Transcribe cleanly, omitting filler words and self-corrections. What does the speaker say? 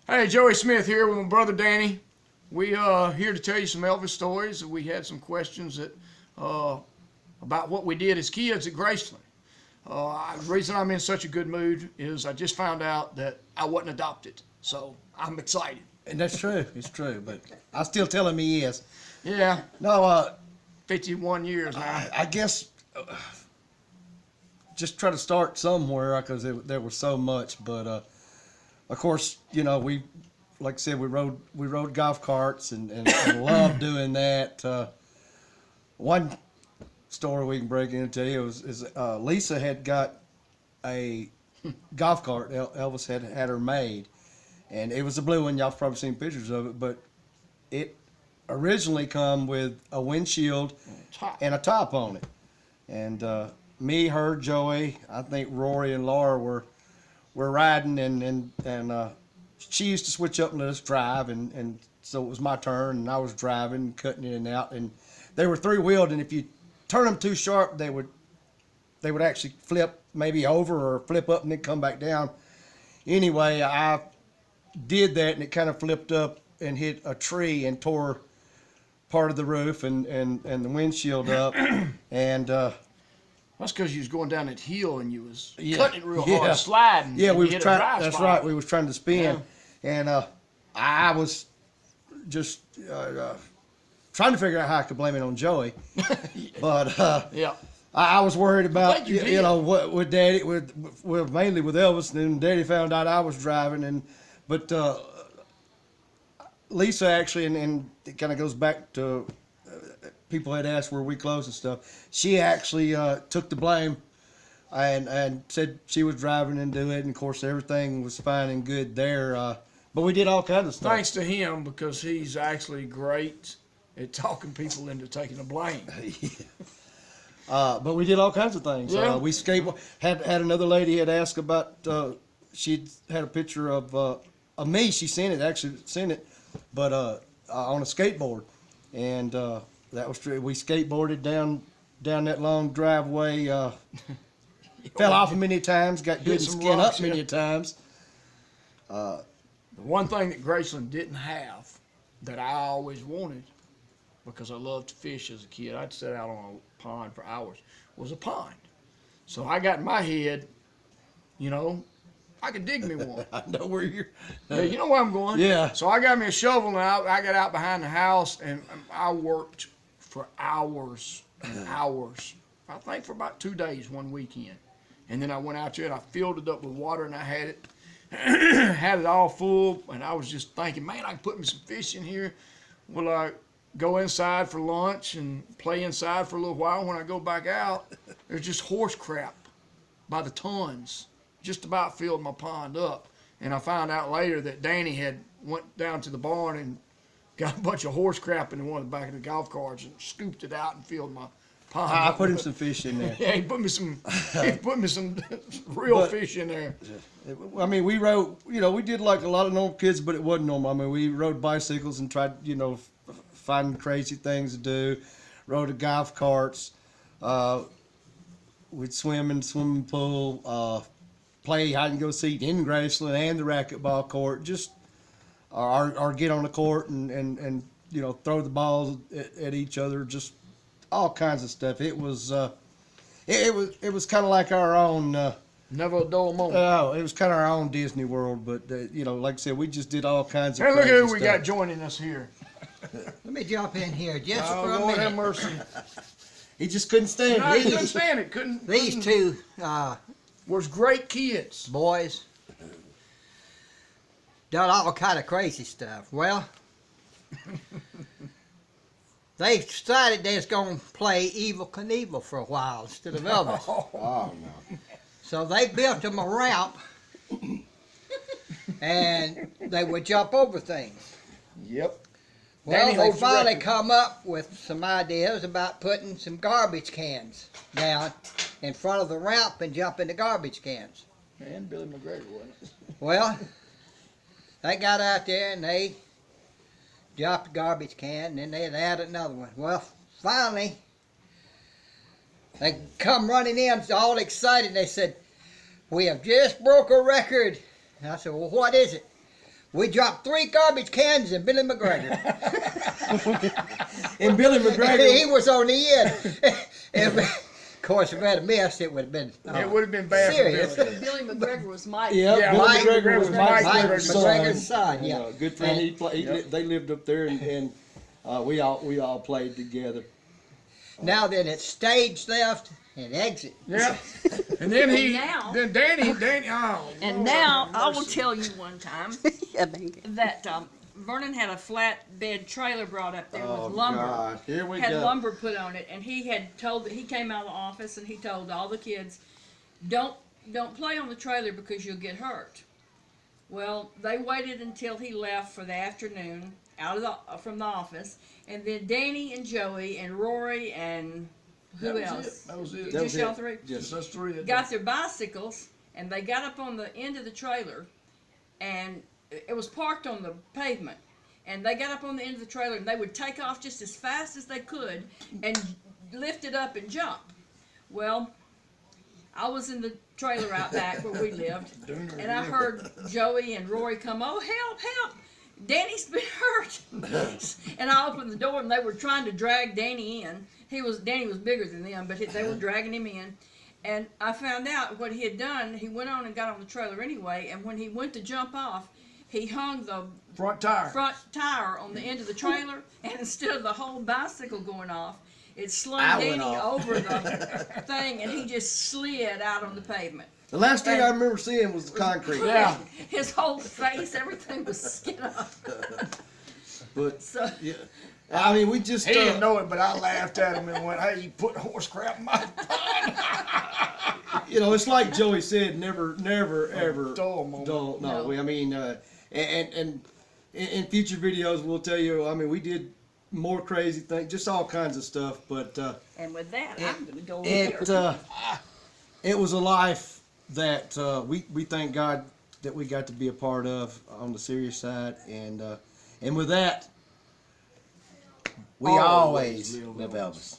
Hey, Joey Smith here with my brother Danny. We here to tell you some Elvis stories. We had some questions about what we did as kids at Graceland. The reason I'm in such a good mood is I just found out that I wasn't adopted, so I'm excited. And that's true. It's true, but I still tell him he is. Yeah. No, 51 years now. I guess just try to start somewhere because there was so much. But of course, you know, like I said, we rode golf carts and loved doing that. One story we can break into is Lisa had got a golf cart. Elvis had her made, and it was a blue one. Y'all have probably seen pictures of it, but it originally come with a windshield and a top on it. And me, her, Joey, I think Rory and Laura were riding, and she used to switch up and let us drive, and so it was my turn, and I was driving, cutting in and out, and they were three-wheeled, and if you turn them too sharp, they would actually flip maybe over or flip up and then come back down. Anyway, I did that, and it kind of flipped up and hit a tree and tore part of the roof and the windshield up. And that's because you was going down that hill and you was cutting it real hard, sliding. Yeah, we was trying. That's right. We was trying to spin, and I was just trying to figure out how I could blame it on Joey, but I was worried about you know what with Daddy, with mainly with Elvis, and then Daddy found out I was driving, but Lisa actually, and it kind of goes back to people had asked were we close and stuff. She actually took the blame and said she was driving and doing it, and of course everything was fine and good there. But we did all kinds of stuff. Thanks to him, because he's actually great at talking people into taking the blame. But we did all kinds of things. Yeah. We had another lady had asked about. She had a picture of me. She sent it, but on a skateboard, and that was true. We skateboarded down that long driveway. Fell off many times. Got good and skin up many times. The one thing that Graceland didn't have that I always wanted, because I loved to fish as a kid, I'd sit out on a pond for hours, was a pond. So I got in my head, you know, I could dig me one. I know where you're. Yeah, you know where I'm going. Yeah. So I got me a shovel, and I got out behind the house, and I worked for hours and hours. I think for about 2 days one weekend. And then I went out there and I filled it up with water, and I had it had it all full, and I was just thinking, man, I can put me some fish in here. Will I go inside for lunch and play inside for a little while? When I go back out, there's just horse crap by the tons. Just about filled my pond up. And I found out later that Danny had went down to the barn and got a bunch of horse crap in one of the back of the golf carts and scooped it out and filled my pond. I put him some fish in there. Yeah, he put me some real fish in there. I mean, we rode, you know, we did like a lot of normal kids, but it wasn't normal. I mean, we rode bicycles and tried, you know, finding crazy things to do. Rode the golf carts. We'd swim in the swimming pool. Play hide and go seek in Graceland and the racquetball court. Just or get on the court and you know, throw the balls at each other. Just all kinds of stuff. It was kind of like our own. Never a dull moment. Oh, it was kind of our own Disney World. But you know, like I said, we just did all kinds of. Hey, look at who we stuff. got joining us here. Let me jump in here just for a Lord minute. have mercy. He just couldn't stand No, it. he couldn't stand it. Couldn't. These two Was great kids. boys done all kind of crazy stuff. Well, they decided they was going to play Evil Knievel for a while instead of Elvis. Oh no. So they built them a ramp, and they would jump over things. Yep. Well, Danny they holds the finally record. come up with some ideas about putting some garbage cans down in front of the ramp and jumping the garbage cans. And Billy McGregor, wasn't it? Well, they got out there and they dropped the garbage can, and then they added another one. Well, finally, they come running in all excited. They said, "We have just broke a record." And I said, "Well, what is it?" We dropped 3 garbage cans in Billy McGregor. And Billy He McGregor, was on the end. Of course, if we had missed, it would have been. It would have been bad serious. for Billy. Billy McGregor was Mike. yeah, Billy Mike McGregor was Mike Mike McGregor's McGregor's son. Yeah, good friend. They lived up there, and we all played together. Now then, it's stage theft and exit. Yeah. And then Danny, oh. And Lord now have I will mercy. tell you one time Yeah, thank you. that Vernon had a flatbed trailer brought up there Oh with lumber. God, here we Had go. lumber put on it, and he came out of the office and he told all the kids, don't play on the trailer because you'll get hurt. Well, they waited until he left for the afternoon from the office, and then Danny and Joey and Rory and who else? That was it. That was Just y'all it. three? Just us three. Got their bicycles, and they got up on the end of the trailer, and it was parked on the pavement. And they got up on the end of the trailer, and they would take off just as fast as they could and lift it up and jump. Well, I was in the trailer out back where we lived, and I heard Joey and Rory come, oh, help, help. Danny's been hurt. And I opened the door, and they were trying to drag Danny in. Danny was bigger than them, but they were dragging him in. And I found out what he had done. He went on and got on the trailer anyway, and when he went to jump off, he hung the front tire. front tire on the end of the trailer, and instead of the whole bicycle going off, it slung I went Danny off. over the thing, and he just slid out on the pavement. The last thing I remember seeing was the concrete. Yeah. His whole face, everything was skin up. But So yeah, I mean, we just He didn't know it, but I laughed at him and went, hey, you put horse crap in my you know, it's like Joey said, never, ever dull moment. dull. No, No. I mean, and in future videos, we'll tell you. I mean, we did more crazy things, just all kinds of stuff. But and with that, I'm going to go over it there. it was a life that we thank God that we got to be a part of on the serious side, and with that, we always live Elvis.